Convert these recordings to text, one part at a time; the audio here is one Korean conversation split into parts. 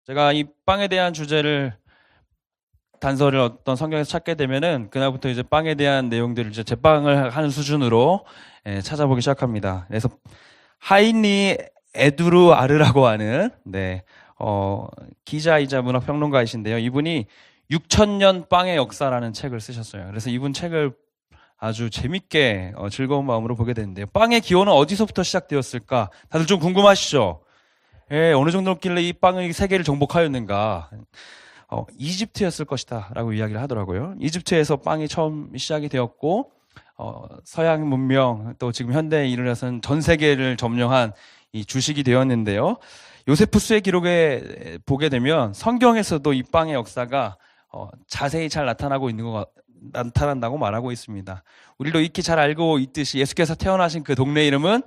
제가 이 빵에 대한 주제를 단서를 어떤 성경에서 찾게 되면은 그날부터 이제 빵에 대한 내용들을 이제 제빵을 하는 수준으로 찾아보기 시작합니다. 그래서 하인리 에두르아르라고 하는 기자이자 문화평론가이신데요. 이분이 6,000년 빵의 역사라는 책을 쓰셨어요. 그래서 이분 책을 아주 재밌게 즐거운 마음으로 보게 되는데요. 빵의 기원은 어디서부터 시작되었을까? 다들 좀 궁금하시죠? 어느 정도였길래 이 빵이 세계를 정복하였는가? 이집트였을 것이다 라고 이야기를 하더라고요. 이집트에서 빵이 처음 시작이 되었고 서양 문명 또 지금 현대에 이르러서는 전 세계를 점령한 이 주식이 되었는데요. 요세푸스의 기록에 보게 되면 성경에서도 이 빵의 역사가 자세히 잘 나타난다고 말하고 있습니다. 우리도 익히 잘 알고 있듯이 예수께서 태어나신 그 동네 이름은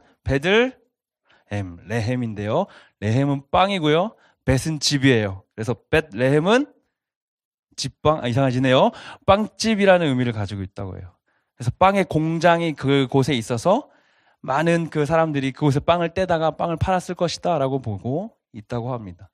레헴인데요. 레헴은 빵이고요. 벳은 집이에요. 그래서 벳레헴은 집빵, 이상하시네요. 빵집이라는 의미를 가지고 있다고 해요. 그래서 빵의 공장이 그곳에 있어서 많은 그 사람들이 그곳에 빵을 떼다가 빵을 팔았을 것이다 라고 보고 있다고 합니다.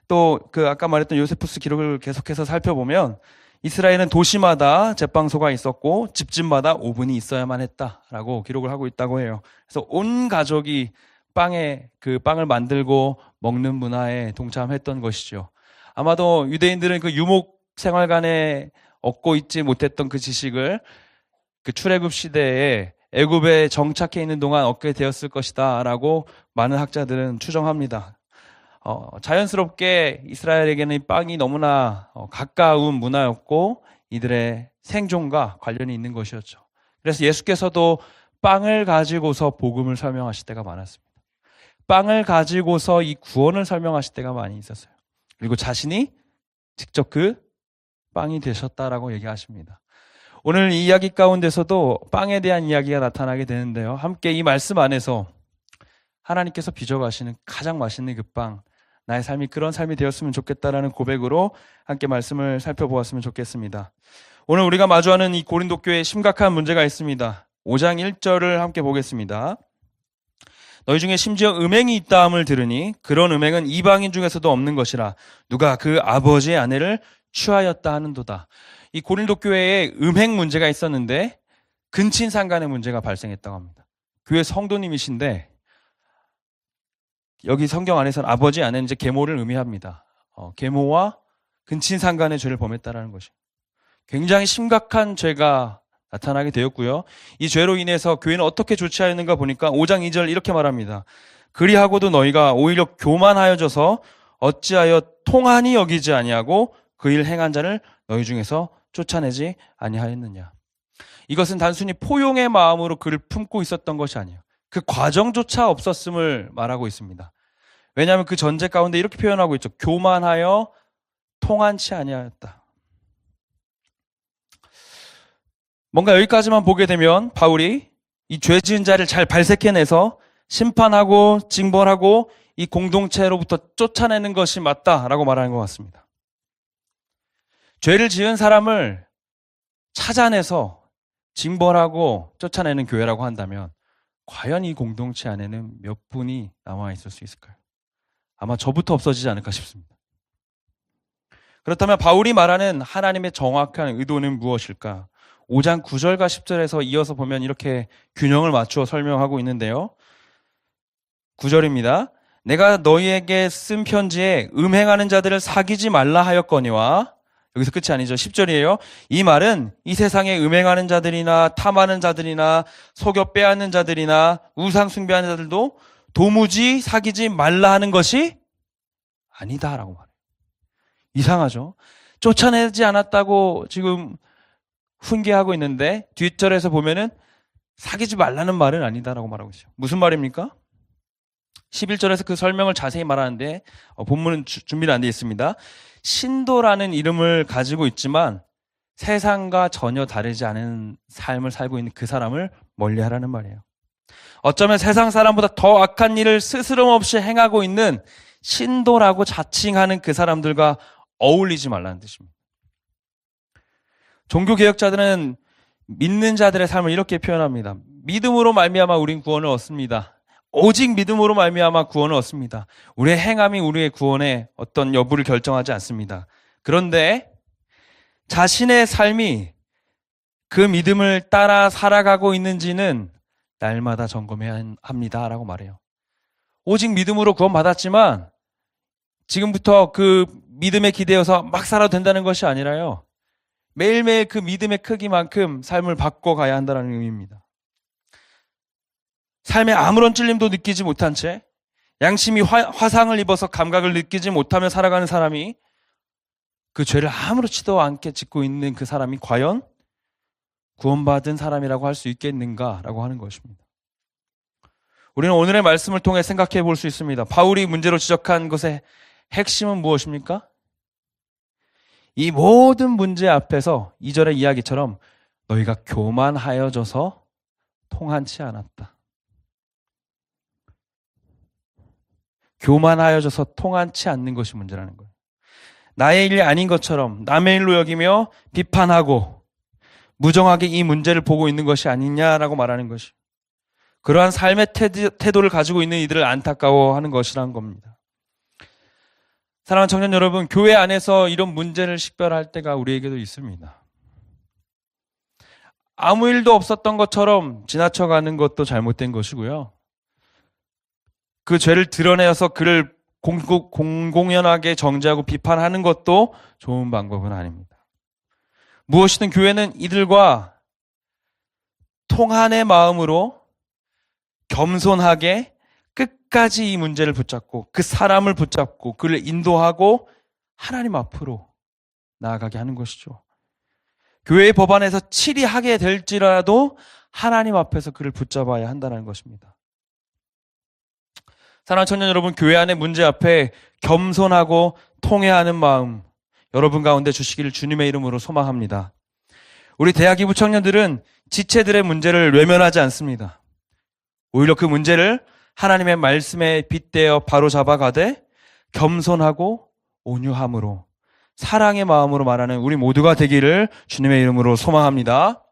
또 그 아까 말했던 요세푸스 기록을 계속해서 살펴보면 이스라엘은 도시마다 제빵소가 있었고 집집마다 오븐이 있어야만 했다라고 기록을 하고 있다고 해요. 그래서 온 가족이 빵을 만들고 먹는 문화에 동참했던 것이죠. 아마도 유대인들은 그 유목 생활관에 얻고 있지 못했던 그 지식을 그 출애굽 시대에 애굽에 정착해 있는 동안 얻게 되었을 것이다 라고 많은 학자들은 추정합니다. 자연스럽게 이스라엘에게는 이 빵이 너무나 가까운 문화였고 이들의 생존과 관련이 있는 것이었죠. 그래서 예수께서도 빵을 가지고서 복음을 설명하실 때가 많았습니다. 빵을 가지고서 이 구원을 설명하실 때가 많이 있었어요. 그리고 자신이 직접 그 빵이 되셨다라고 얘기하십니다. 오늘 이 이야기 가운데서도 빵에 대한 이야기가 나타나게 되는데요. 함께 이 말씀 안에서 하나님께서 빚어가시는 가장 맛있는 그 빵, 나의 삶이 그런 삶이 되었으면 좋겠다라는 고백으로 함께 말씀을 살펴보았으면 좋겠습니다. 오늘 우리가 마주하는 이 고린도 교회에 심각한 문제가 있습니다. 5장 1절을 함께 보겠습니다. 너희 중에 심지어 음행이 있다함을 들으니 그런 음행은 이방인 중에서도 없는 것이라 누가 그 아버지의 아내를 취하였다 하는도다. 이 고린도 교회에 음행 문제가 있었는데 근친상간의 문제가 발생했다고 합니다. 교회 성도님이신데 여기 성경 안에서는 아버지 아내는 이제 계모를 의미합니다. 계모와 근친상간의 죄를 범했다라는 것이 굉장히 심각한 죄가 나타나게 되었고요. 이 죄로 인해서 교회는 어떻게 조치하였는가 보니까 5장 2절 이렇게 말합니다. 그리하고도 너희가 오히려 교만하여져서 어찌하여 통한이 여기지 아니하고 그 일 행한 자를 너희 중에서 쫓아내지 아니하였느냐. 이것은 단순히 포용의 마음으로 그를 품고 있었던 것이 아니에요. 그 과정조차 없었음을 말하고 있습니다. 왜냐하면 그 전제 가운데 이렇게 표현하고 있죠. 교만하여 통한치 아니하였다. 뭔가 여기까지만 보게 되면 바울이 이 죄 지은 자를 잘 발색해내서 심판하고 징벌하고 이 공동체로부터 쫓아내는 것이 맞다라고 말하는 것 같습니다. 죄를 지은 사람을 찾아내서 징벌하고 쫓아내는 교회라고 한다면 과연 이 공동체 안에는 몇 분이 남아있을 수 있을까요? 아마 저부터 없어지지 않을까 싶습니다. 그렇다면 바울이 말하는 하나님의 정확한 의도는 무엇일까? 5장 9절과 10절에서 이어서 보면 이렇게 균형을 맞추어 설명하고 있는데요. 9절입니다. 내가 너희에게 쓴 편지에 음행하는 자들을 사귀지 말라 하였거니와 여기서 끝이 아니죠. 10절이에요. 이 말은 이 세상에 음행하는 자들이나 탐하는 자들이나 속여 빼앗는 자들이나 우상 숭배하는 자들도 도무지 사귀지 말라 하는 것이 아니다라고 말해요. 이상하죠? 쫓아내지 않았다고 지금 훈계하고 있는데 뒷절에서 보면은 사귀지 말라는 말은 아니다라고 말하고 있어요. 무슨 말입니까? 11절에서 그 설명을 자세히 말하는데 본문은 준비는 안 되어 있습니다. 신도라는 이름을 가지고 있지만 세상과 전혀 다르지 않은 삶을 살고 있는 그 사람을 멀리하라는 말이에요. 어쩌면 세상 사람보다 더 악한 일을 스스럼 없이 행하고 있는 신도라고 자칭하는 그 사람들과 어울리지 말라는 뜻입니다. 종교개혁자들은 믿는 자들의 삶을 이렇게 표현합니다. 믿음으로 말미암아 우린 구원을 얻습니다. 오직 믿음으로 말미암아 구원을 얻습니다. 우리의 행함이 우리의 구원의 어떤 여부를 결정하지 않습니다. 그런데 자신의 삶이 그 믿음을 따라 살아가고 있는지는 날마다 점검해야 합니다라고 말해요. 오직 믿음으로 구원받았지만 지금부터 그 믿음에 기대어서 막 살아도 된다는 것이 아니라요. 매일매일 그 믿음의 크기만큼 삶을 바꿔가야 한다는 의미입니다. 삶에 아무런 찔림도 느끼지 못한 채 양심이 화상을 입어서 감각을 느끼지 못하며 살아가는 사람이 그 죄를 아무렇지도 않게 짓고 있는 그 사람이 과연 구원받은 사람이라고 할 수 있겠는가라고 하는 것입니다. 우리는 오늘의 말씀을 통해 생각해 볼 수 있습니다. 바울이 문제로 지적한 것의 핵심은 무엇입니까? 이 모든 문제 앞에서 2절의 이야기처럼 너희가 교만하여져서 통한치 않았다. 교만하여져서 통한치 않는 것이 문제라는 거예요. 나의 일이 아닌 것처럼 남의 일로 여기며 비판하고 무정하게 이 문제를 보고 있는 것이 아니냐라고 말하는 것이, 그러한 삶의 태도를 가지고 있는 이들을 안타까워하는 것이라는 겁니다. 사랑하는 청년 여러분, 교회 안에서 이런 문제를 식별할 때가 우리에게도 있습니다. 아무 일도 없었던 것처럼 지나쳐가는 것도 잘못된 것이고요. 그 죄를 드러내어서 그를 공공연하게 정죄하고 비판하는 것도 좋은 방법은 아닙니다. 무엇이든 교회는 이들과 통한의 마음으로 겸손하게 끝까지 이 문제를 붙잡고 그 사람을 붙잡고 그를 인도하고 하나님 앞으로 나아가게 하는 것이죠. 교회의 법안에서 치리하게 될지라도 하나님 앞에서 그를 붙잡아야 한다는 것입니다. 사랑하는 청년 여러분, 교회 안의 문제 앞에 겸손하고 통회하는 마음 여러분 가운데 주시기를 주님의 이름으로 소망합니다. 우리 대학이부 청년들은 지체들의 문제를 외면하지 않습니다. 오히려 그 문제를 하나님의 말씀에 빗대어 바로잡아가되 겸손하고 온유함으로 사랑의 마음으로 말하는 우리 모두가 되기를 주님의 이름으로 소망합니다.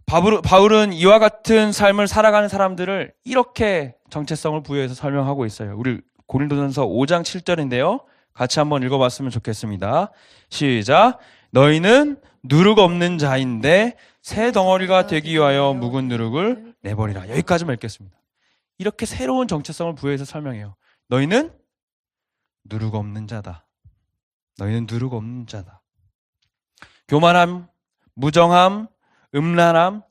바울은 이와 같은 삶을 살아가는 사람들을 이렇게 정체성을 부여해서 설명하고 있어요. 우리 고린도전서 5장 7절인데요. 같이 한번 읽어봤으면 좋겠습니다. 시작. 너희는 누룩 없는 자인데 새 덩어리가 되기 위하여 묵은 누룩을 내버리라. 여기까지만 읽겠습니다. 이렇게 새로운 정체성을 부여해서 설명해요. 너희는 누룩 없는 자다. 너희는 누룩 없는 자다. 교만함, 무정함, 음란함,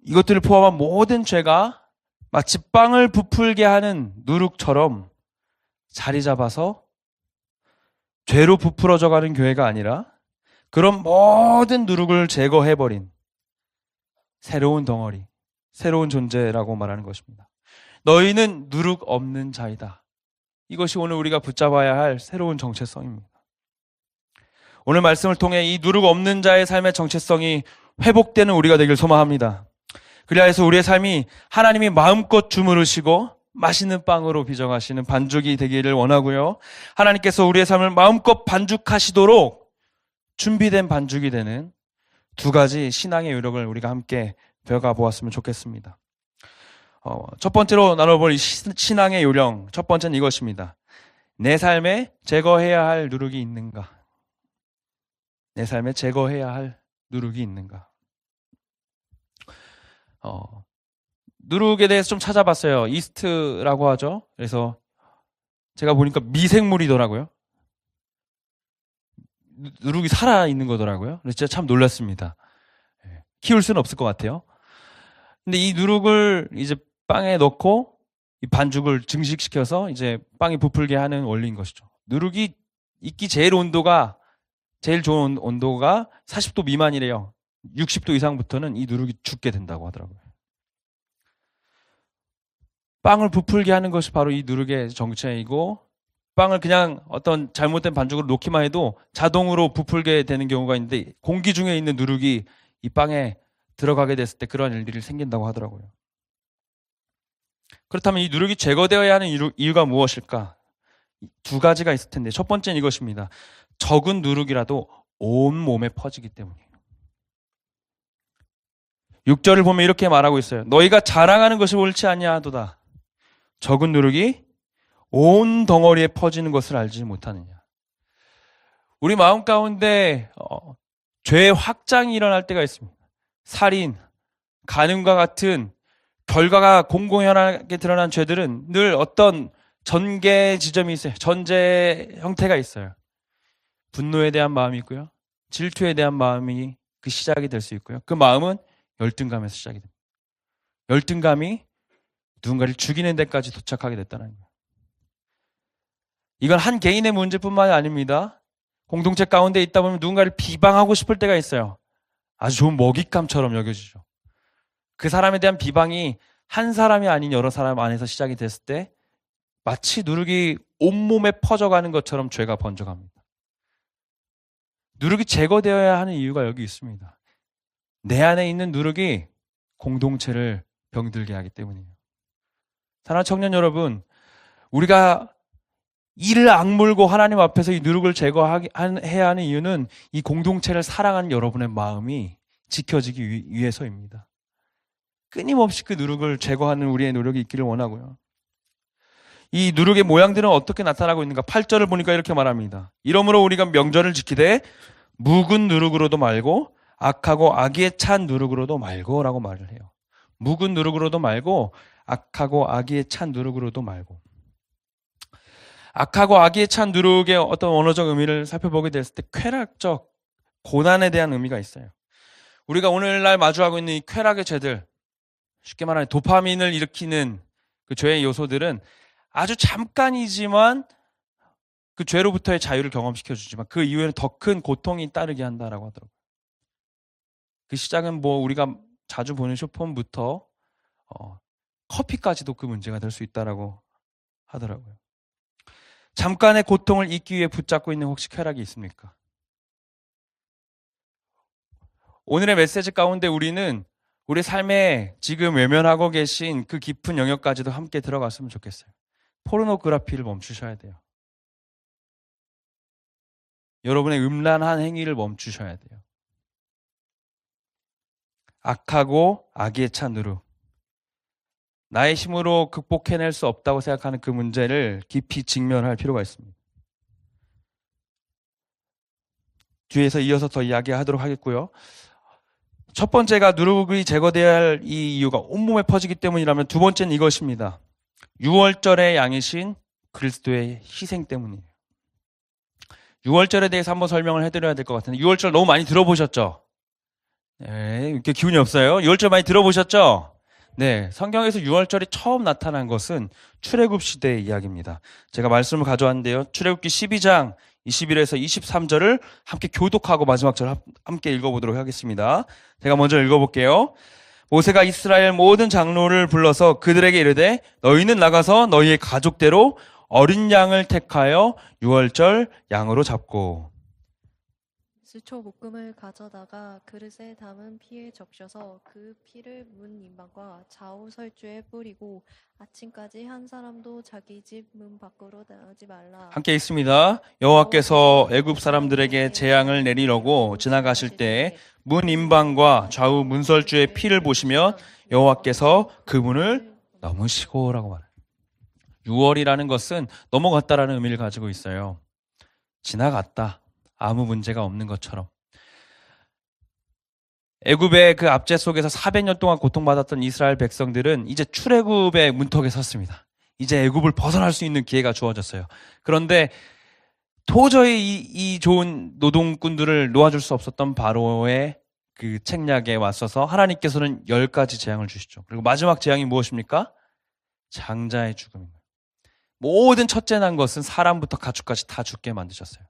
이것들을 포함한 모든 죄가 마치 빵을 부풀게 하는 누룩처럼 자리 잡아서 죄로 부풀어져 가는 교회가 아니라 그런 모든 누룩을 제거해버린 새로운 덩어리, 새로운 존재라고 말하는 것입니다. 너희는 누룩 없는 자이다. 이것이 오늘 우리가 붙잡아야 할 새로운 정체성입니다. 오늘 말씀을 통해 이 누룩 없는 자의 삶의 정체성이 회복되는 우리가 되길 소망합니다. 그리하여서 우리의 삶이 하나님이 마음껏 주무르시고 맛있는 빵으로 비정하시는 반죽이 되기를 원하고요. 하나님께서 우리의 삶을 마음껏 반죽하시도록 준비된 반죽이 되는 두 가지 신앙의 요령을 우리가 함께 배워가 보았으면 좋겠습니다. 첫 번째로 나눠볼 신앙의 요령, 첫 번째는 이것입니다. 내 삶에 제거해야 할 누룩이 있는가? 내 삶에 제거해야 할 누룩이 있는가? 누룩에 대해서 좀 찾아봤어요. 이스트라고 하죠. 그래서 제가 보니까 미생물이더라고요. 누룩이 살아있는 거더라고요. 그래서 진짜 참 놀랐습니다. 키울 수는 없을 것 같아요. 근데 이 누룩을 이제 빵에 넣고 이 반죽을 증식시켜서 이제 빵이 부풀게 하는 원리인 것이죠. 누룩이 익기 제일 좋은 온도가 40도 미만이래요. 60도 이상부터는 이 누룩이 죽게 된다고 하더라고요. 빵을 부풀게 하는 것이 바로 이 누룩의 정체이고, 빵을 그냥 어떤 잘못된 반죽으로 놓기만 해도 자동으로 부풀게 되는 경우가 있는데, 공기 중에 있는 누룩이 이 빵에 들어가게 됐을 때 그런 일들이 생긴다고 하더라고요. 그렇다면 이 누룩이 제거되어야 하는 이유가 무엇일까? 두 가지가 있을 텐데, 첫 번째는 이것입니다. 적은 누룩이라도 온 몸에 퍼지기 때문이에요. 6절을 보면 이렇게 말하고 있어요. 너희가 자랑하는 것이 옳지 아니하도다. 적은 누룩이 온 덩어리에 퍼지는 것을 알지 못하느냐. 우리 마음 가운데 죄의 확장이 일어날 때가 있습니다. 살인, 간음과 같은 결과가 공공연하게 드러난 죄들은 늘 어떤 전개 지점이 있어요. 전제 형태가 있어요. 분노에 대한 마음이 있고요. 질투에 대한 마음이 그 시작이 될 수 있고요. 그 마음은 열등감에서 시작이 됩니다. 열등감이 누군가를 죽이는 데까지 도착하게 됐다는 거예요. 이건 한 개인의 문제뿐만이 아닙니다. 공동체 가운데 있다 보면 누군가를 비방하고 싶을 때가 있어요. 아주 좋은 먹잇감처럼 여겨지죠. 그 사람에 대한 비방이 한 사람이 아닌 여러 사람 안에서 시작이 됐을 때 마치 누룩이 온몸에 퍼져가는 것처럼 죄가 번져갑니다. 누룩이 제거되어야 하는 이유가 여기 있습니다. 내 안에 있는 누룩이 공동체를 병들게 하기 때문이에요. 사랑하는 청년 여러분, 우리가 이를 악물고 하나님 앞에서 이 누룩을 제거해야 하는 이유는 이 공동체를 사랑하는 여러분의 마음이 지켜지기 위해서입니다. 끊임없이 그 누룩을 제거하는 우리의 노력이 있기를 원하고요. 이 누룩의 모양들은 어떻게 나타나고 있는가? 8절을 보니까 이렇게 말합니다. 이러므로 우리가 명절을 지키되 묵은 누룩으로도 말고 악하고 악의에 찬 누룩으로도 말고 라고 말을 해요. 묵은 누룩으로도 말고 악하고 악의에 찬 누룩으로도 말고. 악하고 악의에 찬 누룩의 어떤 원어적 의미를 살펴보게 됐을 때 쾌락적 고난에 대한 의미가 있어요. 우리가 오늘날 마주하고 있는 이 쾌락의 죄들, 쉽게 말하면 도파민을 일으키는 그 죄의 요소들은 아주 잠깐이지만 그 죄로부터의 자유를 경험시켜주지만 그 이후에는 더 큰 고통이 따르게 한다라고 하더라고요. 그 시작은 우리가 자주 보는 쇼폼부터 커피까지도 그 문제가 될 수 있다라고 하더라고요. 잠깐의 고통을 잊기 위해 붙잡고 있는 혹시 쾌락이 있습니까? 오늘의 메시지 가운데 우리는 우리 삶에 지금 외면하고 계신 그 깊은 영역까지도 함께 들어갔으면 좋겠어요. 포르노그라피를 멈추셔야 돼요. 여러분의 음란한 행위를 멈추셔야 돼요. 악하고 악의에 찬 누룩. 나의 힘으로 극복해낼 수 없다고 생각하는 그 문제를 깊이 직면할 필요가 있습니다. 뒤에서 이어서 더 이야기하도록 하겠고요. 첫 번째가 누룩이 제거되어야 할 이 이유가 온몸에 퍼지기 때문이라면 두 번째는 이것입니다. 유월절의 양이신 그리스도의 희생 때문이에요. 유월절에 대해서 한번 설명을 해드려야 될 것 같은데 유월절 너무 많이 들어보셨죠? 네, 이렇게 기운이 없어요. 유월절 많이 들어보셨죠? 네, 성경에서 유월절이 처음 나타난 것은 출애굽 시대의 이야기입니다. 제가 말씀을 가져왔는데요. 출애굽기 12장 21에서 23절을 함께 교독하고 마지막 절 함께 읽어보도록 하겠습니다. 제가 먼저 읽어볼게요. 모세가 이스라엘 모든 장로를 불러서 그들에게 이르되 너희는 나가서 너희의 가족대로 어린 양을 택하여 유월절 양으로 잡고 수초 볶음을 가져다가 그릇에 담은 피에 적셔서 그 피를 문 임방과 좌우 설주에 뿌리고 아침까지 한 사람도 자기 집 문 밖으로 나오지 말라. 함께 읽습니다. 여호와께서 애굽 사람들에게 재앙을 내리려고 지나가실 때 문 임방과 좌우 문설주의 피를 보시며 여호와께서 그 문을 넘으시고라고 말해요. 유월이라는 것은 넘어갔다라는 의미를 가지고 있어요. 지나갔다. 아무 문제가 없는 것처럼. 애굽의 그 압제 속에서 400년 동안 고통받았던 이스라엘 백성들은 이제 출애굽의 문턱에 섰습니다. 이제 애굽을 벗어날 수 있는 기회가 주어졌어요. 그런데 도저히 이 좋은 노동꾼들을 놓아줄 수 없었던 바로의 그 책략에 맞서서 하나님께서는 10가지 재앙을 주시죠. 그리고 마지막 재앙이 무엇입니까? 장자의 죽음입니다. 모든 첫째 난 것은 사람부터 가축까지 다 죽게 만드셨어요.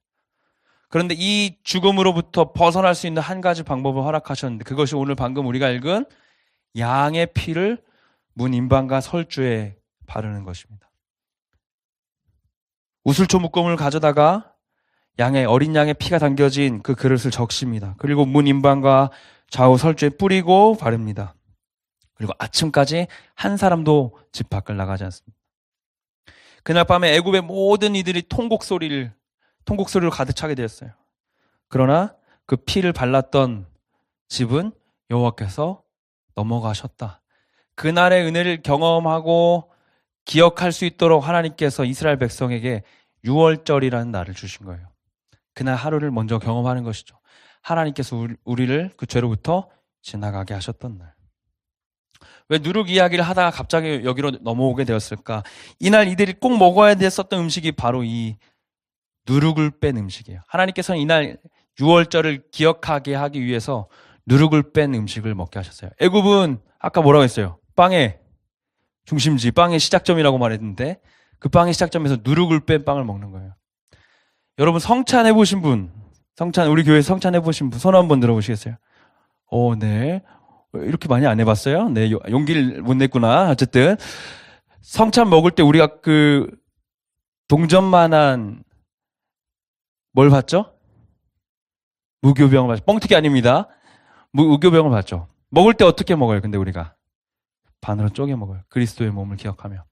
그런데 이 죽음으로부터 벗어날 수 있는 한 가지 방법을 허락하셨는데 그것이 오늘 방금 우리가 읽은 양의 피를 문 임방과 설주에 바르는 것입니다. 우슬초 묶음을 가져다가 어린 양의 피가 담겨진 그 그릇을 적십니다. 그리고 문 임방과 좌우 설주에 뿌리고 바릅니다. 그리고 아침까지 한 사람도 집 밖을 나가지 않습니다. 그날 밤에 애굽의 모든 이들이 통곡 소리를 가득 차게 되었어요. 그러나 그 피를 발랐던 집은 여호와께서 넘어가셨다. 그날의 은혜를 경험하고 기억할 수 있도록 하나님께서 이스라엘 백성에게 유월절이라는 날을 주신 거예요. 그날 하루를 먼저 경험하는 것이죠. 하나님께서 우리를 그 죄로부터 지나가게 하셨던 날. 왜 누룩 이야기를 하다가 갑자기 여기로 넘어오게 되었을까? 이날 이들이 꼭 먹어야 됐었던 음식이 바로 이 누룩을 뺀 음식이에요. 하나님께서는 이날 유월절을 기억하게 하기 위해서 누룩을 뺀 음식을 먹게 하셨어요. 애굽은 아까 뭐라고 했어요? 빵의 중심지, 빵의 시작점이라고 말했는데 그 빵의 시작점에서 누룩을 뺀 빵을 먹는 거예요. 여러분 성찬 해보신 분, 우리 교회 성찬 해보신 분 손 한번 들어보시겠어요? 네. 이렇게 많이 안 해봤어요? 네, 용기를 못 냈구나. 어쨌든 성찬 먹을 때 우리가 그 동전만한 뭘 봤죠? 무교병을 봤죠. 뻥튀기 아닙니다. 무교병을 봤죠. 먹을 때 어떻게 먹어요? 근데 우리가 반으로 쪼개 먹어요. 그리스도의 몸을 기억하며.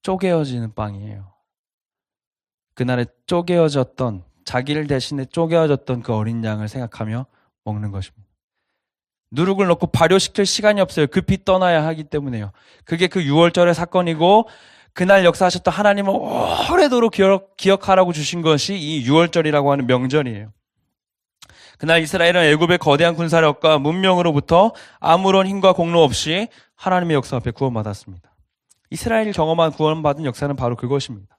쪼개어지는 빵이에요. 그날에 쪼개어졌던, 자기를 대신에 쪼개어졌던 그 어린 양을 생각하며 먹는 것입니다. 누룩을 넣고 발효시킬 시간이 없어요. 급히 떠나야 하기 때문에요. 그게 그 유월절의 사건이고 그날 역사하셨던 하나님은 오래도록 기억하라고 주신 것이 이 유월절이라고 하는 명절이에요. 그날 이스라엘은 애굽의 거대한 군사력과 문명으로부터 아무런 힘과 공로 없이 하나님의 역사 앞에 구원받았습니다. 이스라엘이 경험한 구원받은 역사는 바로 그것입니다.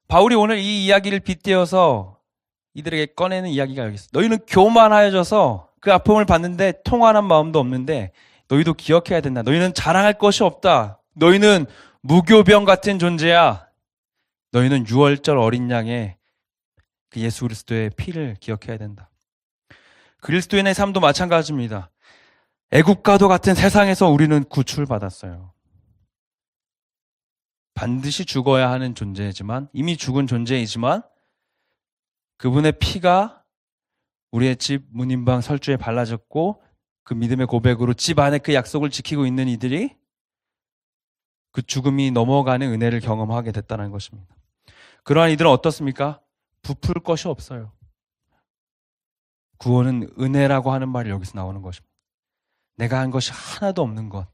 바울이 오늘 이 이야기를 빗대어서 이들에게 꺼내는 이야기가 여기 있어요. 너희는 교만하여져서 그 아픔을 받는데 통안한 마음도 없는데 너희도 기억해야 된다. 너희는 자랑할 것이 없다. 너희는 무교병 같은 존재야. 너희는 유월절 어린 양의 그 예수 그리스도의 피를 기억해야 된다. 그리스도인의 삶도 마찬가지입니다. 애국가도 같은 세상에서 우리는 구출받았어요. 반드시 죽어야 하는 존재이지만, 이미 죽은 존재이지만 그분의 피가 우리의 집 문인방 설주에 발라졌고 그 믿음의 고백으로 집 안에 그 약속을 지키고 있는 이들이 그 죽음이 넘어가는 은혜를 경험하게 됐다는 것입니다. 그러한 이들은 어떻습니까? 부풀 것이 없어요. 구원은 은혜라고 하는 말이 여기서 나오는 것입니다. 내가 한 것이 하나도 없는 것.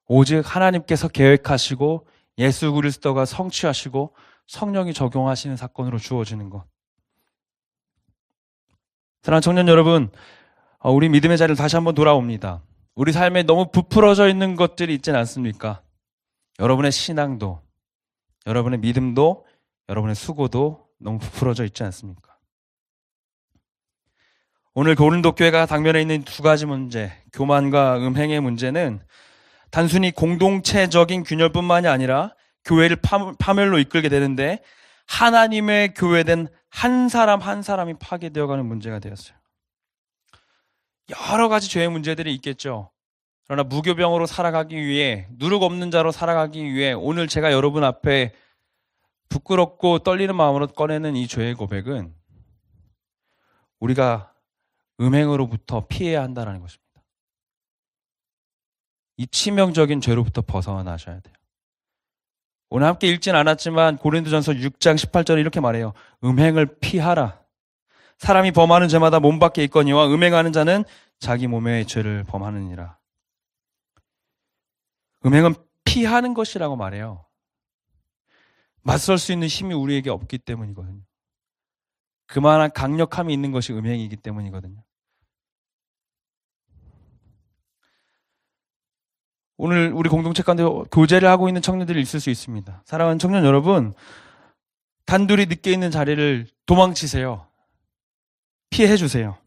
오직 하나님께서 계획하시고 예수 그리스도가 성취하시고 성령이 적용하시는 사건으로 주어지는 것. 사랑하는 청년 여러분, 우리 믿음의 자리를 다시 한번 돌아옵니다. 우리 삶에 너무 부풀어져 있는 것들이 있지는 않습니까? 여러분의 신앙도, 여러분의 믿음도, 여러분의 수고도 너무 부풀어져 있지 않습니까? 오늘 고린도 교회가 당면에 있는 두 가지 문제, 교만과 음행의 문제는 단순히 공동체적인 균열뿐만이 아니라 교회를 파멸로 이끌게 되는데 하나님의 교회된 한 사람 한 사람이 파괴되어가는 문제가 되었어요. 여러 가지 죄의 문제들이 있겠죠. 그러나 무교병으로 살아가기 위해, 누룩 없는 자로 살아가기 위해 오늘 제가 여러분 앞에 부끄럽고 떨리는 마음으로 꺼내는 이 죄의 고백은 우리가 음행으로부터 피해야 한다는 것입니다. 이 치명적인 죄로부터 벗어나셔야 돼요. 오늘 함께 읽진 않았지만 고린도전서 6장 18절에 이렇게 말해요. 음행을 피하라. 사람이 범하는 죄마다 몸 밖에 있거니와 음행하는 자는 자기 몸의 죄를 범하느니라. 음행은 피하는 것이라고 말해요. 맞설 수 있는 힘이 우리에게 없기 때문이거든요. 그만한 강력함이 있는 것이 음행이기 때문이거든요. 오늘 우리 공동체 가운데 교제를 하고 있는 청년들이 있을 수 있습니다. 사랑하는 청년 여러분, 단둘이 늦게 있는 자리를 도망치세요. 피해 주세요.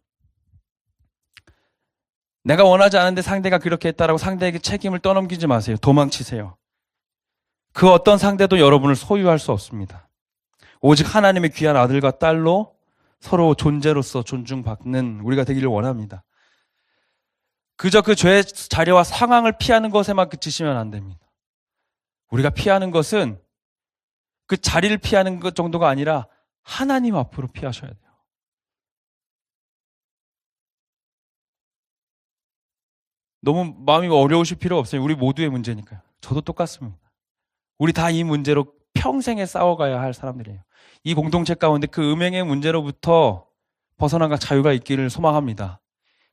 내가 원하지 않은데 상대가 그렇게 했다라고 상대에게 책임을 떠넘기지 마세요. 도망치세요. 그 어떤 상대도 여러분을 소유할 수 없습니다. 오직 하나님의 귀한 아들과 딸로 서로 존재로서 존중받는 우리가 되기를 원합니다. 그저 그 죄의 자리와 상황을 피하는 것에만 그치시면 안 됩니다. 우리가 피하는 것은 그 자리를 피하는 것 정도가 아니라 하나님 앞으로 피하셔야 돼요. 너무 마음이 어려우실 필요 없어요. 우리 모두의 문제니까요. 저도 똑같습니다. 우리 다 이 문제로 평생에 싸워가야 할 사람들이에요. 이 공동체 가운데 그 음행의 문제로부터 벗어난 자유가 있기를 소망합니다.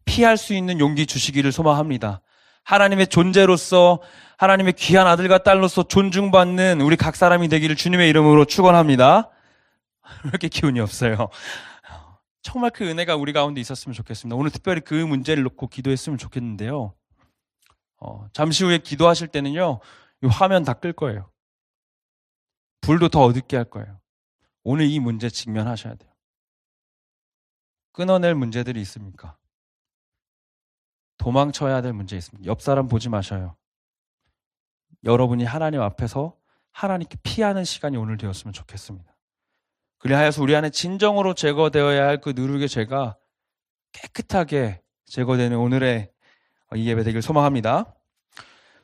피할 수 있는 용기 주시기를 소망합니다. 하나님의 존재로서 하나님의 귀한 아들과 딸로서 존중받는 우리 각 사람이 되기를 주님의 이름으로 축원합니다. 왜 이렇게 기운이 없어요? 정말 그 은혜가 우리 가운데 있었으면 좋겠습니다. 오늘 특별히 그 문제를 놓고 기도했으면 좋겠는데요. 잠시 후에 기도하실 때는요, 이 화면 다 끌 거예요. 불도 더 어둡게 할 거예요. 오늘 이 문제 직면하셔야 돼요. 끊어낼 문제들이 있습니까? 도망쳐야 될 문제 있습니다. 옆 사람 보지 마셔요. 여러분이 하나님 앞에서 하나님께 피하는 시간이 오늘 되었으면 좋겠습니다. 그리하여서 우리 안에 진정으로 제거되어야 할 그 누룩의 죄가 깨끗하게 제거되는 오늘의 이 예배 되길 소망합니다.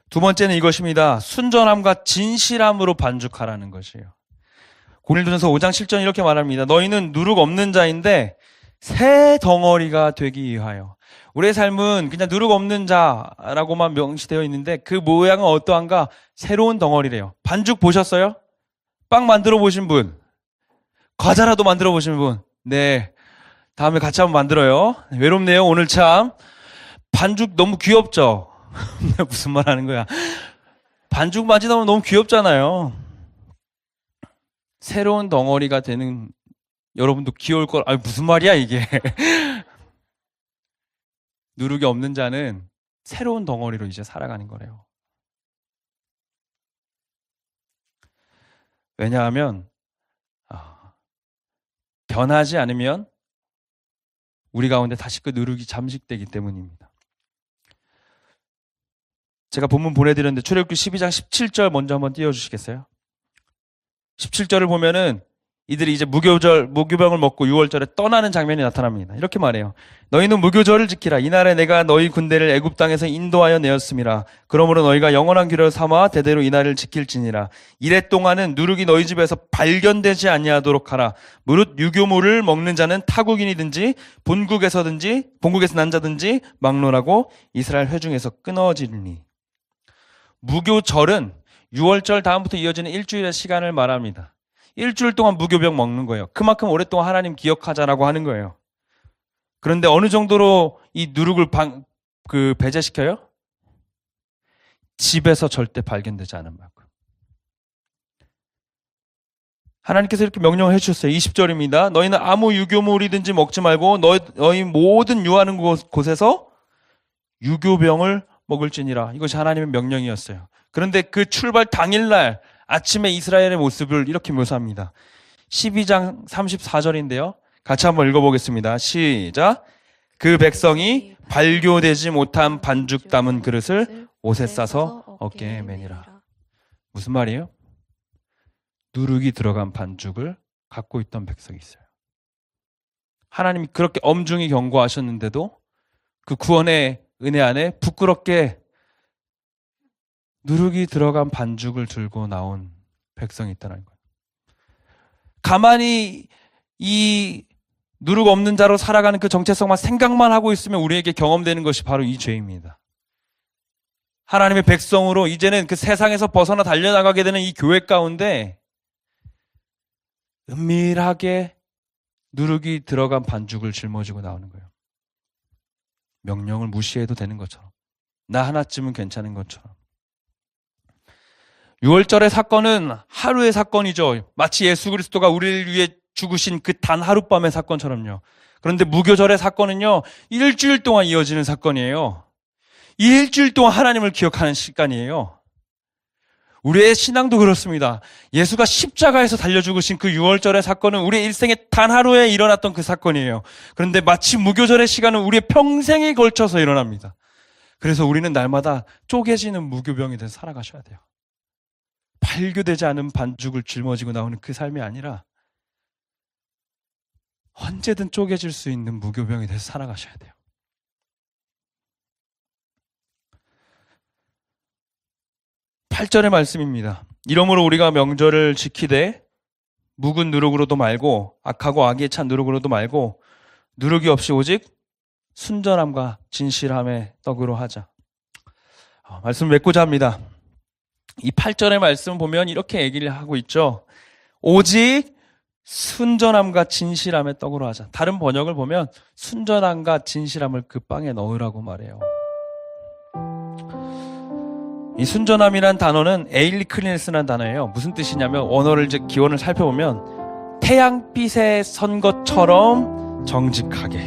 두 번째는 이것입니다. 순전함과 진실함으로 반죽하라는 것이에요. 고린도전서 5장 7절 이렇게 말합니다. 너희는 누룩 없는 자인데 새 덩어리가 되기 위하여. 우리의 삶은 그냥 누룩 없는 자라고만 명시되어 있는데 그 모양은 어떠한가? 새로운 덩어리래요. 반죽 보셨어요? 빵 만들어 보신 분? 과자라도 만들어 보신 분? 네. 다음에 같이 한번 만들어요. 외롭네요. 오늘 참. 반죽 너무 귀엽죠? 무슨 말 하는 거야? 반죽 만지다 보면 너무 귀엽잖아요. 새로운 덩어리가 되는 여러분도 귀여울 걸. 무슨 말이야 이게. 누룩이 없는 자는 새로운 덩어리로 이제 살아가는 거래요. 왜냐하면 변하지 않으면 우리 가운데 다시 그 누룩이 잠식되기 때문입니다. 제가 본문 보내드렸는데 출애굽기 12장 17절 먼저 한번 띄워주시겠어요? 17절을 보면은 이들이 이제 무교병을 먹고 6월절에 떠나는 장면이 나타납니다. 이렇게 말해요. 너희는 무교절을 지키라. 이날에 내가 너희 군대를 애굽 땅에서 인도하여 내었음이라. 그러므로 너희가 영원한 규례를 삼아 대대로 이날을 지킬지니라. 이래 동안은 누룩이 너희 집에서 발견되지 아니하도록 하라. 무릇 유교물을 먹는 자는 타국인이든지 본국에서 난 자든지 막론하고 이스라엘 회중에서 끊어지리니. 무교절은 6월절 다음부터 이어지는 일주일의 시간을 말합니다. 일주일 동안 무교병 먹는 거예요. 그만큼 오랫동안 하나님 기억하자라고 하는 거예요. 그런데 어느 정도로 이 누룩을 배제시켜요? 집에서 절대 발견되지 않은 만큼. 하나님께서 이렇게 명령을 해주셨어요. 20절입니다. 너희는 아무 유교물이든지 먹지 말고 너희 모든 유하는 곳에서 유교병을 먹을지니라. 이것이 하나님의 명령이었어요. 그런데 그 출발 당일날 아침에 이스라엘의 모습을 이렇게 묘사합니다. 12장 34절인데요. 같이 한번 읽어보겠습니다. 시작. 그 백성이 발교되지 못한 반죽 담은 그릇을 옷에 싸서 어깨에 매니라. 무슨 말이에요? 누룩이 들어간 반죽을 갖고 있던 백성이 있어요. 하나님이 그렇게 엄중히 경고하셨는데도 그 구원의 은혜 안에 부끄럽게 누룩이 들어간 반죽을 들고 나온 백성이 있다는 거예요. 가만히 이 누룩 없는 자로 살아가는 그 정체성만 생각만 하고 있으면 우리에게 경험되는 것이 바로 이 죄입니다. 하나님의 백성으로 이제는 그 세상에서 벗어나 달려나가게 되는 이 교회 가운데 은밀하게 누룩이 들어간 반죽을 짊어지고 나오는 거예요. 명령을 무시해도 되는 것처럼, 나 하나쯤은 괜찮은 것처럼. 6월절의 사건은 하루의 사건이죠. 마치 예수 그리스도가 우리를 위해 죽으신 그 단 하룻밤의 사건처럼요. 그런데 무교절의 사건은요, 일주일 동안 이어지는 사건이에요. 이 일주일 동안 하나님을 기억하는 시간이에요. 우리의 신앙도 그렇습니다. 예수가 십자가에서 달려 죽으신 그 6월절의 사건은 우리의 일생에 단 하루에 일어났던 그 사건이에요. 그런데 마치 무교절의 시간은 우리의 평생에 걸쳐서 일어납니다. 그래서 우리는 날마다 쪼개지는 무교병이 돼서 살아가셔야 돼요. 발교되지 않은 반죽을 짊어지고 나오는 그 삶이 아니라 언제든 쪼개질 수 있는 무교병이 돼서 살아가셔야 돼요. 팔 절의 말씀입니다. 이러므로 우리가 명절을 지키되 묵은 누룩으로도 말고 악하고 악에 찬 누룩으로도 말고 누룩이 없이 오직 순전함과 진실함의 떡으로 하자. 말씀을 맺고자 합니다. 이 8절의 말씀 보면 이렇게 얘기를 하고 있죠. 오직 순전함과 진실함의 떡으로 하자. 다른 번역을 보면 순전함과 진실함을 그 빵에 넣으라고 말해요. 이 순전함이란 단어는 에일리 클리니스라는 단어예요. 무슨 뜻이냐면 원어를 이제 기원을 살펴보면 태양빛에 선 것처럼 정직하게,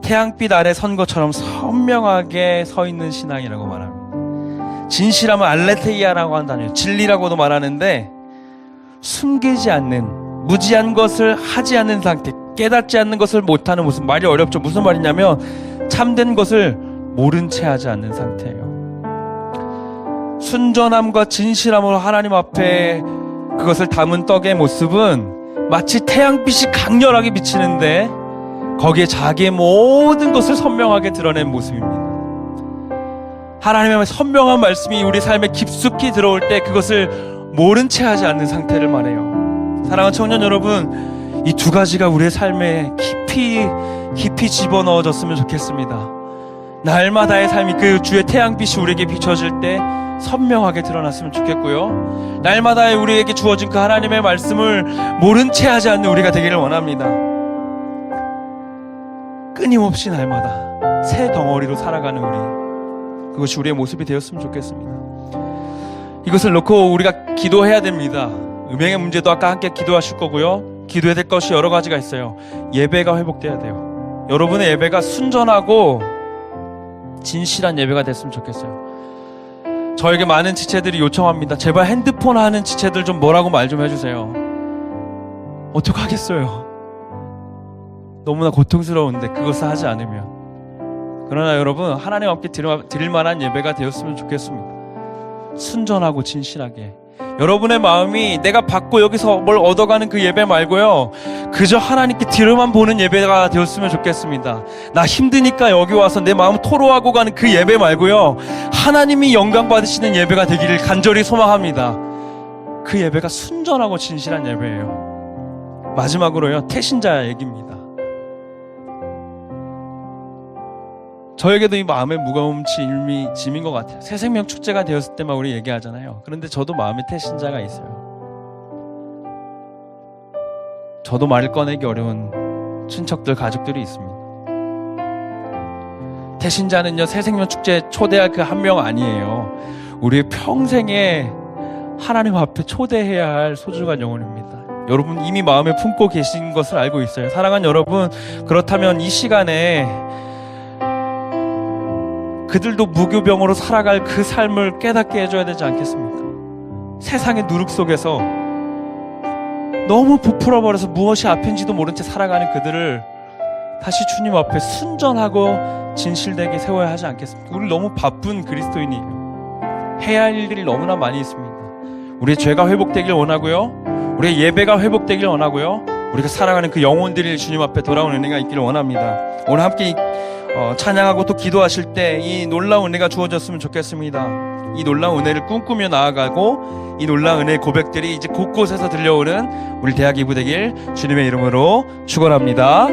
태양빛 아래 선 것처럼 선명하게 서 있는 신앙이라고 말합니다. 진실함은 알레테이아라고 하는 단어예요. 진리라고도 말하는데 숨기지 않는, 무지한 것을 하지 않는 상태, 깨닫지 않는 것을 못하는 모습. 말이 어렵죠. 무슨 말이냐면 참된 것을 모른 채 하지 않는 상태예요. 순전함과 진실함으로 하나님 앞에 그것을 담은 떡의 모습은 마치 태양빛이 강렬하게 비치는데 거기에 자기의 모든 것을 선명하게 드러낸 모습입니다. 하나님의 선명한 말씀이 우리 삶에 깊숙이 들어올 때 그것을 모른 채 하지 않는 상태를 말해요. 사랑하는 청년 여러분, 이 두 가지가 우리의 삶에 깊이 집어넣어졌으면 좋겠습니다. 날마다의 삶이 그 주의 태양빛이 우리에게 비춰질 때 선명하게 드러났으면 좋겠고요. 날마다 우리에게 주어진 그 하나님의 말씀을 모른 채 하지 않는 우리가 되기를 원합니다. 끊임없이 날마다 새 덩어리로 살아가는 우리, 그것이 우리의 모습이 되었으면 좋겠습니다. 이것을 놓고 우리가 기도해야 됩니다. 음행의 문제도 아까 함께 기도하실 거고요. 기도해야 될 것이 여러 가지가 있어요. 예배가 회복돼야 돼요. 여러분의 예배가 순전하고 진실한 예배가 됐으면 좋겠어요. 저에게 많은 지체들이 요청합니다. 제발 핸드폰 하는 지체들 좀 뭐라고 말 좀 해주세요. 어떡하겠어요. 너무나 고통스러운데 그것을 하지 않으면. 그러나 여러분, 하나님 앞에 드릴 만한 예배가 되었으면 좋겠습니다. 순전하고 진실하게. 여러분의 마음이 내가 받고 여기서 뭘 얻어가는 그 예배 말고요, 그저 하나님께 뒤로만 보는 예배가 되었으면 좋겠습니다. 나 힘드니까 여기 와서 내 마음 토로하고 가는 그 예배 말고요, 하나님이 영광 받으시는 예배가 되기를 간절히 소망합니다. 그 예배가 순전하고 진실한 예배예요. 마지막으로요, 태신자 얘기입니다. 저에게도 이 마음의 무거움 짐인 것 같아요. 새생명 축제가 되었을 때만 우리 얘기하잖아요. 그런데 저도 마음에 태신자가 있어요. 저도 말을 꺼내기 어려운 친척들, 가족들이 있습니다. 태신자는요, 새생명 축제 초대할 그 한 명 아니에요. 우리의 평생에 하나님 앞에 초대해야 할 소중한 영혼입니다. 여러분 이미 마음에 품고 계신 것을 알고 있어요. 사랑하는 여러분, 그렇다면 이 시간에 그들도 무교병으로 살아갈 그 삶을 깨닫게 해줘야 되지 않겠습니까? 세상의 누룩 속에서 너무 부풀어버려서 무엇이 앞인지도 모른 채 살아가는 그들을 다시 주님 앞에 순전하고 진실되게 세워야 하지 않겠습니까? 우리 너무 바쁜 그리스도인이에요. 해야 할 일들이 너무나 많이 있습니다. 우리의 죄가 회복되길 원하고요, 우리의 예배가 회복되길 원하고요, 우리가 살아가는 그 영혼들이 주님 앞에 돌아오는 은혜가 있기를 원합니다. 오늘 함께 찬양하고 또 기도하실 때 이 놀라운 은혜가 주어졌으면 좋겠습니다. 이 놀라운 은혜를 꿈꾸며 나아가고 이 놀라운 은혜의 고백들이 이제 곳곳에서 들려오는 우리 대학 이부 되길 주님의 이름으로 축원합니다.